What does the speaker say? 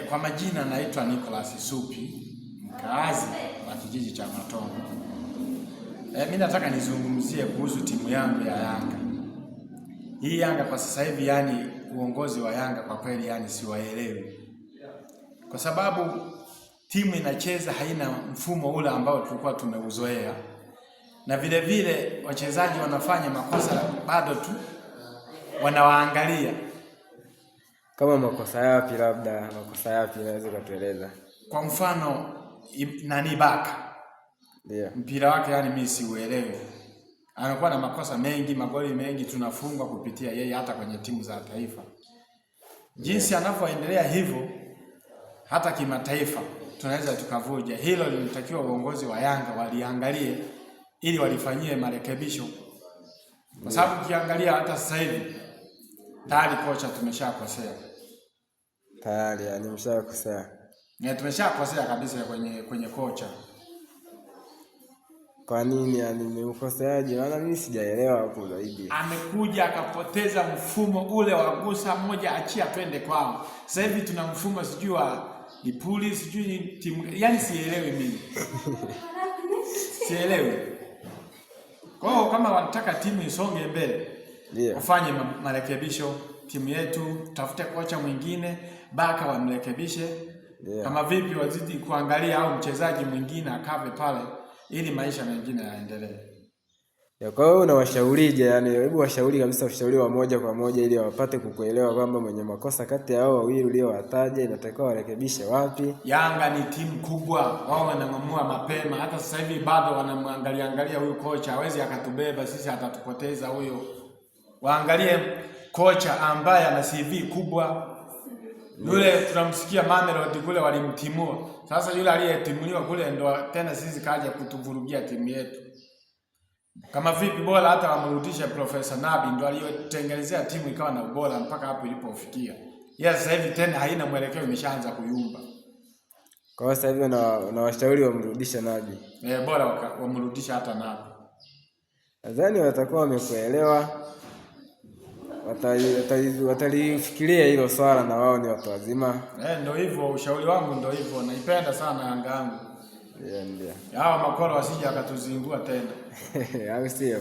Kwa majina naitwa Nicholas Supi, mkaazi wa kijiji cha Matongo. Mimi nataka nizungumzie kuhusu timu yangu ya Yanga. Hii Yanga kwa sasa hivi, yani uongozi wa Yanga kwa kweli yani siwaelewi. Kwa sababu timu inacheza haina mfumo ule ambao tulikuwa tumeuzoea. Na vile vile wachezaji wanafanya makosa bado tu wanawaangalia. Kama makosa yapi, labda makosa yapi unaweza kutueleza? Kwa mfano nani Baka. Ndio. Mpira wake yani mimi siuelewi. Anakuwa na makosa mengi, magoli mengi tunafungwa kupitia yeye hata kwenye timu za taifa. Jinsi anavyoendelea hivyo hata kimataifa tunaweza tukavuja. Hilo linatakiwa uongozi wa Yanga waliangalie ili walifanyie marekebisho. Kwa sababu ukiangalia hata sasa hivi tayari kocha tumeshakosea. Tayari yani mshakosea. Tumeshakosea kabisa kwenye kocha. Kwa nini yani ni ukoseaje? Maana mimi sijaelewa hapo zaidi. Amekuja akapoteza mfumo ule wa gusa moja achia twende kwao. Sasa hivi tuna mfumo sijui wa Ipuli sijui timu, yani sielewi mimi. Sielewi. Kwa hiyo kama wanataka timu isonge mbele, wafanye marekebisho timu yetu, tafute kocha mwingine, Baka wamrekebishe. Kama vipi wazidi kuangalia au mchezaji mwingine akave pale ili maisha mengine yaendelee. Kwa hiyo unawashaurije, yani hebu washauri kabisa, ushauri wa moja kwa moja ili wapate kukuelewa kwamba mwenye makosa kati ya hao wawili uliowataja inatakiwa warekebishe wapi? Yanga ni timu kubwa, wao wanang'amua mapema. Hata sasa hivi bado wanamwangalia huyu kocha, hawezi akatubeba sisi, atatupoteza huyo. Waangalie kocha ambaye ana CV kubwa. Yule tunamsikia Mamelodi kule walimtimua. Sasa yule aliyetimuliwa kule ndo tena sisi kaja kutuvurugia timu yetu. Kama vipi bora hata wamrudishe Profesa Nabi, ndo aliyotengenezea timu ikawa na ubora mpaka hapo ilipofikia. Sasa hivi tena haina mwelekeo, imeshaanza kuyumba. Kwa sasa hivi unawashauri wamrudishe Nabi. Bora wamrudishe hata Nabi. Nadhani watakuwa wamekuelewa. Watalifikiria hilo swala, na wao ni watu wazima. Ndio hivyo, ushauri wangu ndio hivyo. Naipenda sana Yanga yangu. Ndio. Hao makolo wasije akatuzingua tena. Au sio?